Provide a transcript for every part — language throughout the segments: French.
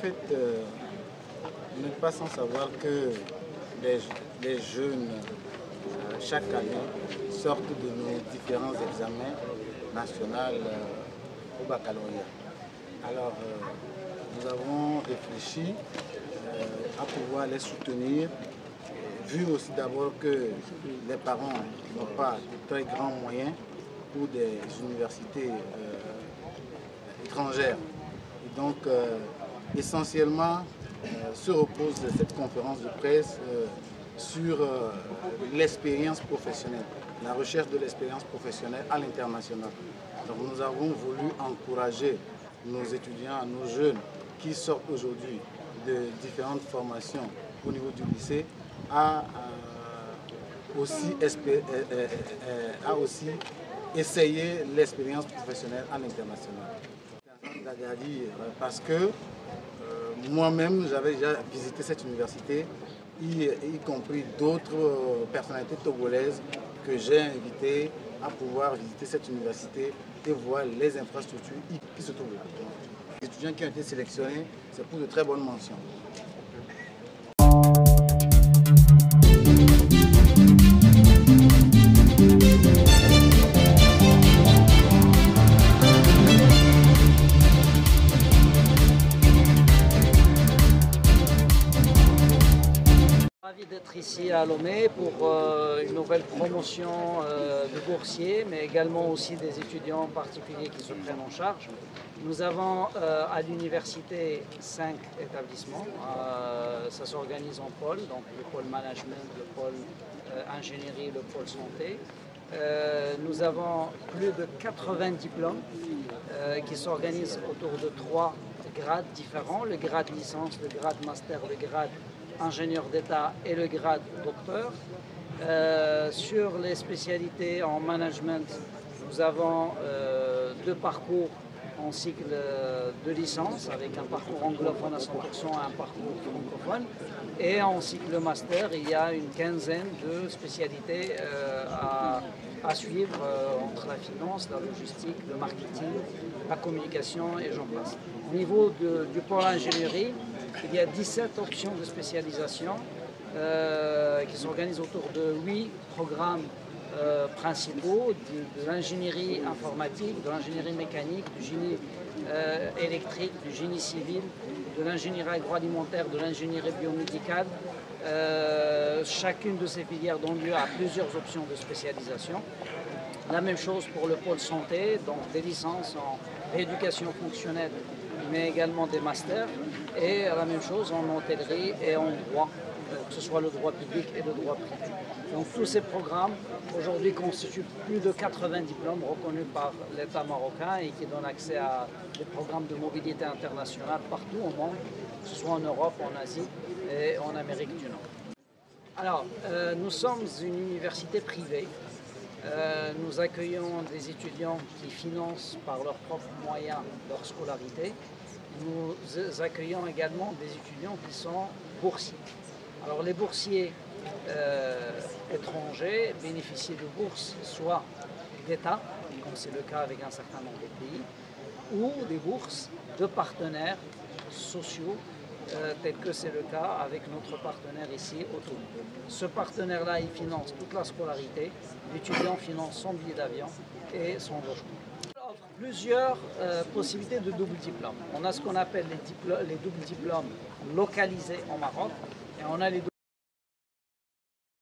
fait, vous n'êtes pas sans savoir que les jeunes, chaque année, sortent de nos différents examens nationaux au baccalauréat. Alors, nous avons réfléchi à pouvoir les soutenir, vu aussi d'abord que les parents n'ont pas de très grands moyens pour des universités étrangères. Et donc, essentiellement, se repose cette conférence de presse sur l'expérience professionnelle, la recherche de l'expérience professionnelle à l'international. Donc nous avons voulu encourager nos étudiants, nos jeunes qui sortent aujourd'hui de différentes formations au niveau du lycée à aussi essayer l'expérience professionnelle à l'international. Parce que moi-même, j'avais déjà visité cette université, y compris d'autres personnalités togolaises que j'ai invitées à pouvoir visiter cette université et voir les infrastructures qui se trouvent là. Les étudiants qui ont été sélectionnés, c'est pour de très bonnes mentions. Ravi d'être ici à Lomé pour une nouvelle promotion de boursiers, mais également aussi des étudiants particuliers qui se prennent en charge. Nous avons à l'université 5 établissements. Ça s'organise en pôles, donc le pôle management, le pôle ingénierie, le pôle santé. Nous avons plus de 80 diplômes qui s'organisent autour de 3 grades différents, le grade licence, le grade master, le grade ingénieur d'État et le grade docteur. Sur les spécialités en management, nous avons 2 parcours en cycle de licence avec un parcours anglophone à 100% et un parcours francophone. Et en cycle master, il y a une quinzaine de spécialités à suivre entre la finance, la logistique, le marketing, la communication et j'en passe. Au niveau du pôle ingénierie, il y a 17 options de spécialisation qui s'organisent autour de 8 programmes principaux, de l'ingénierie informatique, de l'ingénierie mécanique, du génie électrique, du génie civil, de l'ingénierie agroalimentaire, de l'ingénierie biomédicale. Chacune de ces filières donne lieu à plusieurs options de spécialisation. La même chose pour le pôle santé, donc des licences en rééducation fonctionnelle, mais également des masters, et la même chose en hôtellerie et en droit, que ce soit le droit public et le droit privé. Donc tous ces programmes aujourd'hui constituent plus de 80 diplômes reconnus par l'État marocain et qui donnent accès à des programmes de mobilité internationale partout au monde, que ce soit en Europe, en Asie et en Amérique du Nord. Alors, nous sommes une université privée. Nous accueillons des étudiants qui financent par leurs propres moyens leur scolarité. Nous accueillons également des étudiants qui sont boursiers. Alors les boursiers étrangers bénéficient de bourses soit d'État, comme c'est le cas avec un certain nombre de pays, ou des bourses de partenaires sociaux, tel que c'est le cas avec notre partenaire ici au Togo. Ce partenaire-là, il finance toute la scolarité, l'étudiant finance son billet d'avion et son logement. On offre plusieurs possibilités de double diplôme. On a ce qu'on appelle les doubles diplômes localisés en Maroc et on a les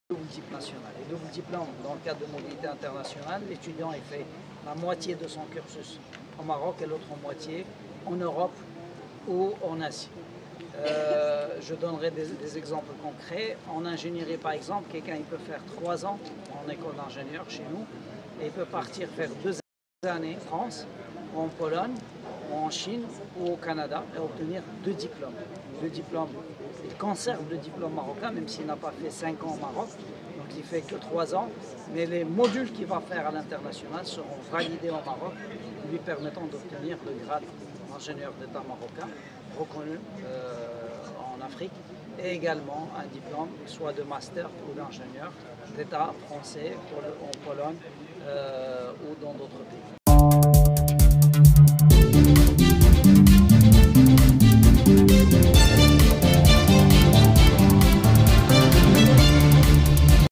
doubles diplômes nationaux. Les doubles diplômes, dans le cadre de mobilité internationale, l'étudiant fait la moitié de son cursus au Maroc et l'autre moitié en Europe ou en Asie. Je donnerai des exemples concrets. En ingénierie, par exemple, quelqu'un peut faire 3 ans en école d'ingénieur chez nous et il peut partir faire 2 années en France, en Pologne, en Chine ou au Canada et obtenir 2 diplômes. 2 diplômes. Il conserve le diplôme marocain, même s'il n'a pas fait 5 ans au Maroc, donc il ne fait que 3 ans, mais les modules qu'il va faire à l'international seront validés au Maroc, lui permettant d'obtenir le grade d'ingénieur d'État marocain, reconnu en Afrique, et également un diplôme soit de master ou d'ingénieur d'État français en Pologne ou dans d'autres pays.